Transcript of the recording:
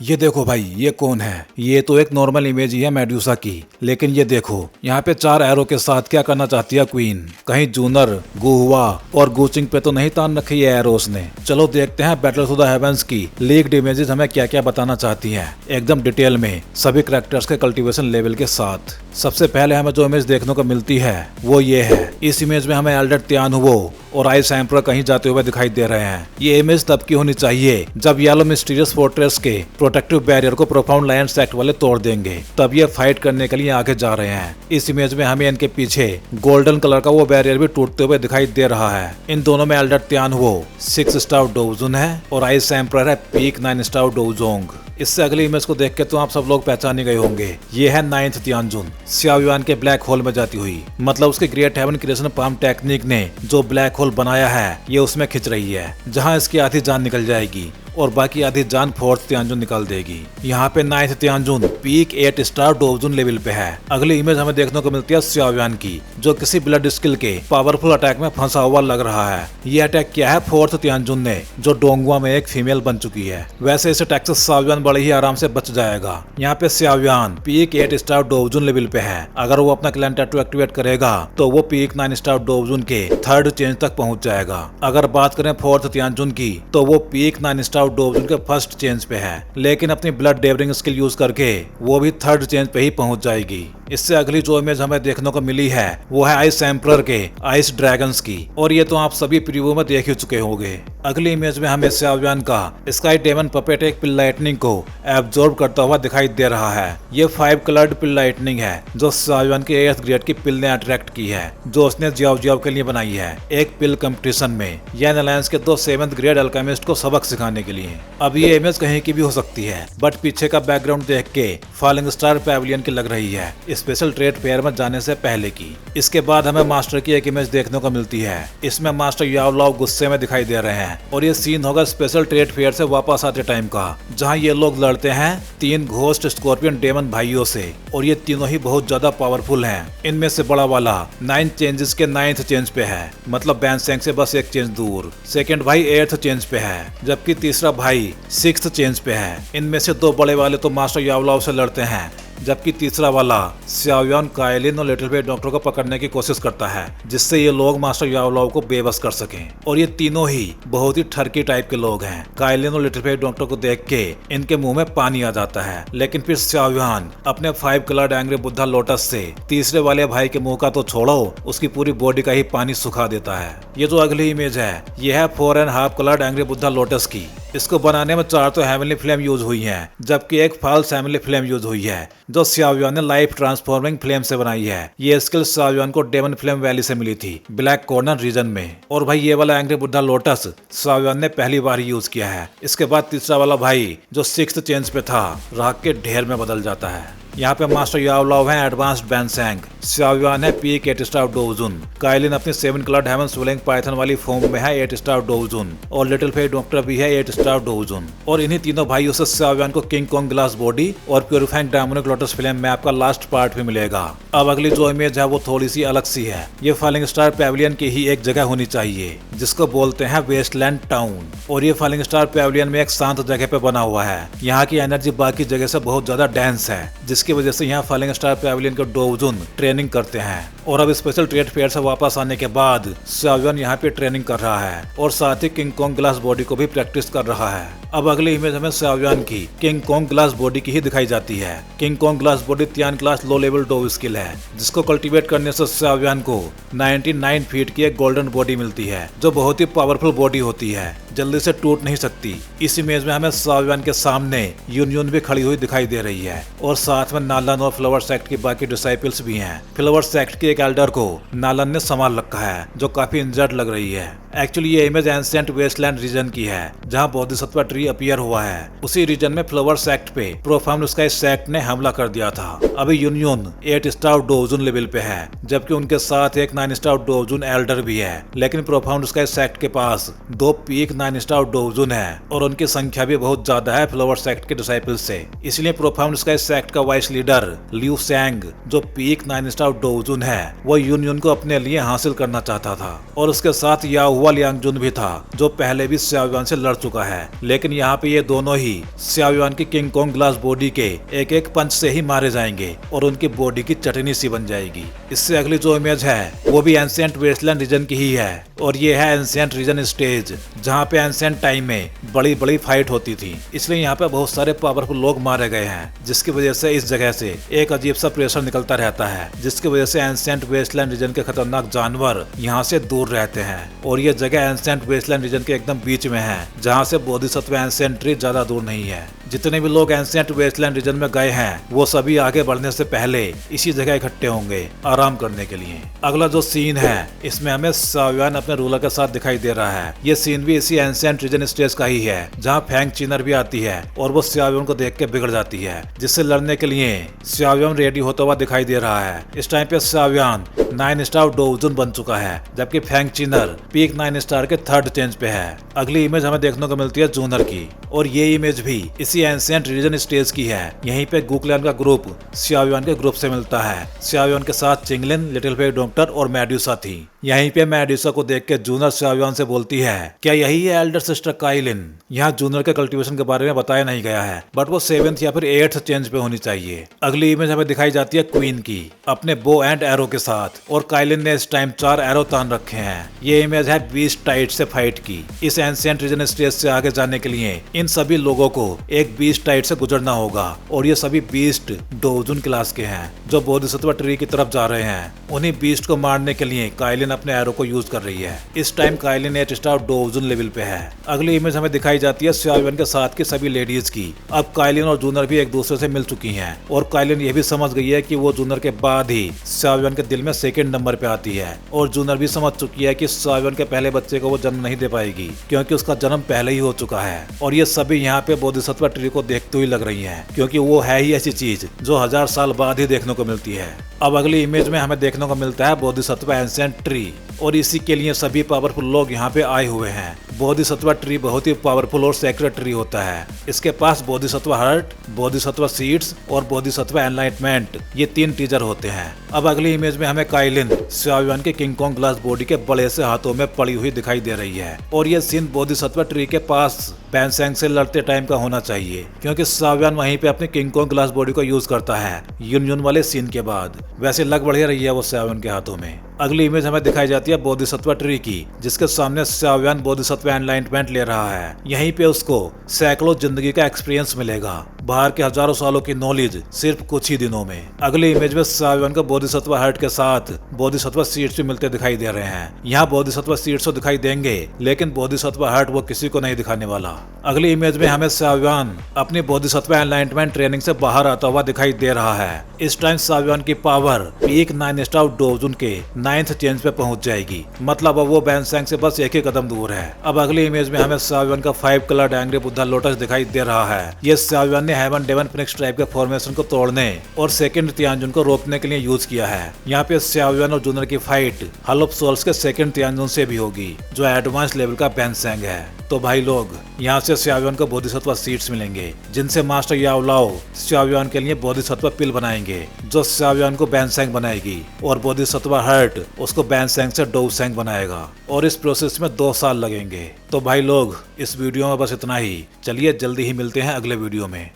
ये देखो भाई, ये कौन है? ये तो एक नॉर्मल इमेज ही है मेडुसा की, लेकिन ये देखो यहाँ पे 4 एरो के साथ क्या करना चाहती है क्वीन। कहीं जूनर, गुहुआ और गुचिंग पे तो नहीं तान रखी है एरोस ने। चलो देखते हैं बैटल थ्रू द हेवेंस की लीक्ड इमेजेस हमें क्या क्या बताना चाहती है, एकदम डिटेल में सभी कैरेक्टर्स के कल्टीवेशन लेवल के साथ। सबसे पहले हमें जो इमेज देखने को मिलती है वो ये है। इस इमेज में हमें एल्डर तियानहुओ और आइस एम्परर कहीं जाते हुए दिखाई दे रहे हैं। ये इमेज तब की होनी चाहिए जब येलो मिस्टीरियस फोर्ट्रेस के प्रोटेक्टिव बैरियर को प्रोफाउंड लायन सेक्ट वाले तोड़ देंगे, तब ये फाइट करने के लिए आगे जा रहे हैं। इस इमेज में हमें इनके पीछे गोल्डन कलर का वो बैरियर भी टूटते हुए दिखाई दे रहा है। इन दोनों में एल्डर तियानहुओ 6 स्टार डोजुन है और आइस एम्परर है पीक 9 स्टार डोजोंग। इससे अगली इमेज को देख के तो आप सब लोग पहचान ही गए होंगे। ये है 9th तियानजुन सियाओ युआन के ब्लैक होल में जाती हुई, मतलब उसके great heaven creation palm technique ने जो ब्लैक होल बनाया है ये उसमें खिंच रही है, जहां इसकी आधी जान निकल जाएगी और बाकी आधी जान 4th तियानजुन निकाल देगी। यहाँ पे 9th तियानजुन पीक 8 स्टार डोजुन लेवल पे है। अगली इमेज हमें देखने को मिलती है सियाओ युआन की, जो किसी ब्लड स्किल के पावरफुल अटैक में फंसा हुआ लग रहा है। ये अटैक किया है 4th तियानजुन ने, जो डोंगुआ में एक फीमेल बन चुकी है। वैसे इस अटैक से सियाओ युआन बड़े ही आराम से बच जाएगा। यहाँ पे सियाओ युआन पीक 8 स्टार डोजुन लेवल पे है। अगर वो अपना क्लैन टैटू एक्टिवेट करेगा तो वो पीक 9 स्टार डोजुन के 3rd चेंज तक पहुंच जाएगा। अगर बात करें 4th तियानजुन की तो वो पीक 9 स्टार डोजुन के 1st चेंज पे है, लेकिन अपनी ब्लड डेवरिंग स्किल यूज करके वो भी 3rd चेंज पे ही पहुंच जाएगी। इससे अगली जो इमेज हमें देखने को मिली है वो है आइस एम्परर के आइस ड्रैगन्स की, और ये तो आप सभी प्रीव्यू में देख ही चुके होंगे। अगली इमेज में हमें सियाओ युआन का स्काई डेमन पपेट एक पिल लाइटनिंग को एब्जॉर्ब करता हुआ दिखाई दे रहा है। ये 5 कलर्ड पिल लाइटनिंग है जो सियाओ युआन के 8th ग्रेड की पिल ने अट्रैक्ट की है, जो उसने जियाओ जियाओ के लिए बनाई है एक पिल कंपटीशन में, यान अलायंस के 2 7th ग्रेड अल्केमिस्ट को सबक सिखाने के लिए। अब ये इमेज कहीं की भी हो सकती है, बट पीछे का बैकग्राउंड देख के फॉलिंग स्टार पैविलियन की लग रही है, स्पेशल ट्रेड फेयर में जाने से पहले की। इसके बाद हमें मास्टर की एक इमेज देखने को मिलती है। इसमें मास्टर याओ लाओ गुस्से में दिखाई दे रहे हैं, और ये सीन होगा स्पेशल ट्रेड फेयर से वापस आते टाइम का, जहां ये लोग लड़ते हैं 3 घोस्ट स्कॉर्पियन डेमन भाइयों से, और ये तीनों ही बहुत ज्यादा पावरफुल हैं। इनमें से बड़ा वाला 9 चेंजेस के 9th चेंज पे है, मतलब बैंसेंग से बस एक चेंज दूर। सेकंड भाई 8th चेंज पे है, जबकि तीसरा भाई 6th चेंज पे है। इनमें से 2 बड़े वाले तो मास्टर याओ लाओ से लड़ते हैं, जबकि तीसरा वाला सियाओ युआन, कायलिन और लिटिल बेट डॉक्टर को पकड़ने की कोशिश करता है, जिससे ये लोग मास्टर याओ लाओ को बेबस कर सकें। और ये तीनों ही बहुत ही ठरकी टाइप के लोग हैं। कायलिन और लिटिल बेट डॉक्टर को देख के इनके मुंह में पानी आ जाता है, लेकिन फिर सियाओ युआन अपने 5 कलर्ड एंग्री बुद्धा लोटस से तीसरे वाले भाई के मुंह का तो छोड़ो, उसकी पूरी बॉडी का ही पानी सुखा देता है। ये जो अगली इमेज है ये है 4.5 कलर्ड एंग्री बुद्धा लोटस की। इसको बनाने में 4 तो हेवनली फ्लेम यूज हुई हैं, जबकि एक फॉल्स हेवनली फ्लेम यूज हुई है, जो सियाओ युआन ने लाइफ ट्रांसफॉर्मिंग फ्लेम से बनाई है। ये स्किल सियाओ युआन को डेमन फ्लेम वैली से मिली थी, ब्लैक कॉर्नर रीजन में। और भाई ये वाला angry Buddha lotus Xiao yuan ने पहली बार ही यूज किया है। इसके बाद तीसरा वाला भाई जो 6th चेंज पे था, राख के ढेर में बदल जाता है। यहाँ पे मास्टर याओ लाओ है एडवांस्ड बैंसेंग, सियाओ युआन है पीक 8 स्टार डोजुन, कायलिन अपनी 7 कलर्ड हेवन स्वेलिंग पाइथन वाली फॉर्म में है 8 स्टार डोजुन, और लिटिल फेट डॉक्टर भी है 8 स्टार डोजुन। और इन्हीं तीनों भाइयों से सियाओ युआन को किंग कॉन्ग ग्लास बॉडी और प्यूरिफाइंग डायमोनिक लोटस फ्लेम में आपका लास्ट पार्ट भी मिलेगा। अब अगली जो इमेज है वो थोड़ी सी अलग सी है। ये फॉलिंग स्टार पैविलियन की ही एक जगह होनी चाहिए, जिसको बोलते हैं वेस्टलैंड टाउन, और ये फॉलिंग स्टार पैविलियन में एक शांत जगह पे बना हुआ है। यहाँ की एनर्जी बाकी जगह से बहुत ज्यादा डेंस है, जिसकी वजह से यहाँ फॉलिंग स्टार पैविलियन के डोजुन ट्रेनिंग करते हैं। और अब स्पेशल ट्रेड फेयर से वापस आने के बाद सियाओ युआन यहाँ पे ट्रेनिंग कर रहा है, और साथ ही किंग कॉन्ग ग्लास बॉडी को भी प्रैक्टिस कर रहा है। अब अगली इमेज हमें सियाओ युआन की किंग कॉन्ग ग्लास बॉडी की ही दिखाई जाती है। King kong glass body Tian class low level डो स्किल है, जिसको कल्टीवेट करने से सियाओ युआन को 99 फीट की एक गोल्डन बॉडी मिलती है, जो बहुत ही पावरफुल बॉडी होती है, जल्दी से टूट नहीं सकती। इस इमेज में हमें सियाओ युआन के सामने यूनियन भी खड़ी हुई दिखाई दे रही है, और साथ में नालन और फ्लावर सेक्ट की बाकी डिसाइपल्स भी हैं। फ्लावर सेक्ट के एक एल्डर को नालन ने संभाल रखा है, जो काफी इंजर्ड लग रही है। एक्चुअली ये इमेज एंशिएंट वेस्टलैंड रीजन की है, जहां बोधिसत्व ट्री अपीयर हुआ है। उसी रीजन में फ्लावर सेक्ट पे प्रोफाउंड स्काई सेक्ट ने हमला कर दिया था। अभी यूनियन 8 स्टार डोजुन लेवल पे है, जबकि उनके साथ एक 9 स्टार डोजुन एल्डर भी है, लेकिन प्रोफाउंड स्काई सेक्ट के पास 2 पीक 9 स्टार डोजुन है, और उनकी संख्या भी बहुत ज्यादा है फ्लावर सेक्ट के डिसाइपल्स से। इसलिए प्रोफाउंड स्काई सेक्ट का वाइस फ्रेश लीडर लिu सैंग, जो पीक 9 स्टार डोजुन है, वो यूनियन को अपने लिए हासिल करना चाहता था। और उसके साथ याहुआ लियांगजुन भी था, जो पहले भी शाओयुआन से लड़ चुका है। लेकिन यहाँ पे ये दोनों ही शाओयुआन की किंग कोंग ग्लास बॉडी के एक एक पंच से ही मारे जाएंगे और उनकी बॉडी की चटनी सी बन जाएगी। इससे अगली जो इमेज है वो भी एंशिएंट वेस्टलैंड रीजन की ही है, और ये है एंशिएंट रीजन स्टेज, जहाँ पे एंशिएंट टाइम में बड़ी बड़ी फाइट होती थी। इसलिए यहाँ पे बहुत सारे पावरफुल लोग मारे गए हैं, जिसकी वजह से इस जगह से एक अजीब सा प्रेशर निकलता रहता है, जिसकी वजह से एंशिएंट वेस्टलैंड रीजन के खतरनाक जानवर यहाँ से दूर रहते हैं। और ये जगह एंशिएंट वेस्टलैंड रीजन के एकदम बीच में है, जहाँ से बोधिसत्व एंशिएंट ट्री ज्यादा दूर नहीं है। जितने भी लोग एंशिएंट वेस्टलैंड रीजन में गए हैं, वो सभी आगे बढ़ने से पहले इसी जगह इकट्ठे होंगे आराम करने के लिए। अगला जो सीन है, इसमें हमें शाओयुआन अपने रूलर के साथ दिखाई दे रहा है। ये सीन भी इसी एंशिएंट रीजन स्टेज का ही है, जहाँ फैंग चिनर भी आती है और वो शाओयुआन को देख के बिगड़ जाती है, जिससे लड़ने के लिए शाओयुआन रेडी होता हुआ दिखाई दे रहा है। इस टाइम पे शाओयुआन 9 स्टार डोजुन बन चुका है, जबकि फैंग चिनर पीक 9 स्टार के 3rd चेंज पे है। अगली इमेज हमें देखने को मिलती है जूनर की, और ये इमेज भी इसी एंशिएंट रीजन स्टेज की है। यहीं पे गुक्लैन का ग्रुप शाओयुआन के ग्रुप से मिलता है। शाओयुआन के साथ चिंगलिन, लिटिल फेक डॉक्टर और मेडुसा थी। यहीं पे मेडुसा को देख के जूनर शाओयुआन से बोलती है, क्या यही है एल्डर सिस्टर काइलिन? यहाँ जूनर के कल्टीवेशन के बारे में बताया नहीं गया है, बट वो 7th या फिर 8th चेंज पे होनी चाहिए। अगली इमेज हमें दिखाई जाती है क्वीन की अपने बो एंड एरो के साथ, और काइलिन ने इस टाइम 4 एरो तान रखे हैं। ये इमेज है बीस्ट टाइड से फाइट की। इस एंशिएंट रीजन स्टेज से आगे जाने के लिए इन सभी लोगों को एक बीस्ट टाइड से गुजरना होगा, और ये सभी बीस्ट डोजुन क्लास के हैं, जो बोधिसत्व ट्री की तरफ जा रहे हैं। उन्हीं बीस्ट को मारने के लिए काइलिन अपने एरो को यूज कर रही है। इस टाइम काइलिन 8 स्टार डोजुन लेवल पे है। अगली इमेज हमें दिखाई जाती है शाओयुआन के साथ की सभी लेडीज की। अब काइलिन और जूनर भी एक दूसरे से मिल चुकी हैं, और काइलिन ये भी समझ गई है कि वो जूनर के बाद ही शाओयुआन के दिल में 2nd नंबर पे आती है, और जूनर भी समझ चुकी है कि शाओयुआन के पहले बच्चे को वो जन्म नहीं दे पाएगी, क्योंकि उसका जन्म पहले ही हो चुका है। और ये सभी यहाँ पे बोधिसत्व ट्री को देखते हुए लग रही है, क्योंकि वो है ही ऐसी चीज जो 1000 साल बाद ही देखने को मिलती है। अब अगली इमेज में हमें देखने को मिलता है बोधिसत्व एंशिएंट ट्री, और इसी के लिए सभी पावरफुल लोग यहाँ पे आए हुए हैं। बोधिसत्व ट्री बहुत ही पावरफुल और सेक्रेट ट्री होता है। इसके पास बोधिसत्व हार्ट, बोधिसत्व सीड्स और बोधिसत्व एनलाइटमेंट, ये 3 टीजर होते हैं। अब अगली इमेज में हमें काइलिन शाओयुआन के किंग कोंग ग्लास बॉडी के बड़े से हाथों में पड़ी हुई दिखाई दे रही है, और ये सीन बोधिसत्व ट्री के पास बैनसैंग से लड़ते टाइम का होना चाहिए, क्योंकि शाओयुआन वहीं पे अपने किंग कोंग ग्लास बॉडी को यूज करता है यूनियन वाले सीन के बाद। वैसे लग बढ़िया रही है वो शाओयुआन के हाथों में। अगली इमेज हमें दिखाई जाती है बोधिसत्व ट्री की, जिसके सामने शाओयुआन बोधिसत्व एनलाइटमेंट ले रहा है। यहीं पे उसको सैकड़ों जिंदगी का एक्सपीरियंस मिलेगा, बाहर के हजारों सालों की नॉलेज सिर्फ कुछ ही दिनों में। अगली इमेज में शाओयुआन को बोधिसत्व हार्ट के साथ बोधिसत्व सीड्स भी मिलते दिखाई दे रहे हैं। यहाँ बोधिसत्व सीड्स तो दिखाई देंगे, लेकिन बोधिसत्व हार्ट वो किसी को नहीं दिखाने वाला। अगली इमेज में हमें शाओयुआन अपनी बोधिसत्व एनलाइटमेंट ट्रेनिंग से बाहर आता हुआ दिखाई दे रहा है। इस टाइम शाओयुआन की पावर पीक 9 स्टार डोजुन के 9th चेंज पे पहुंच जाएगी, मतलब अब वो बैनसैंग से बस एक ही कदम दूर है। अब अगली इमेज में हमें शाओयुआन का 5 कलर्ड एंग्री बुद्धा लोटस दिखाई दे रहा है। ये शाओयुआन ने हेवन डेवन फिनिक्स ट्राइब के फॉर्मेशन को तोड़ने और 2nd तियानजुन को रोकने के लिए यूज किया है। यहाँ पे शाओयुआन और जूनर की फाइट हॉल ऑफ सोल्स के 2nd तियानजुन से भी होगी, जो एडवांस लेवल का बैनसैंग है। तो भाई लोग, यहाँ से शाओयुआन को बोधिसत्व सीड्स मिलेंगे, जिनसे मास्टर याओलाओ शाओयुआन के लिए बोधिसत्व पिल बनाएंगे, जो शाओयुआन को बैनसैंग बनाएगी, और बोधिसत्व हार्ट उसको बैनसैंग से डोउसैंग बनाएगा, और इस प्रोसेस में 2 साल लगेंगे। तो भाई लोग, इस वीडियो में बस इतना ही। चलिए जल्दी ही मिलते हैं अगले वीडियो में।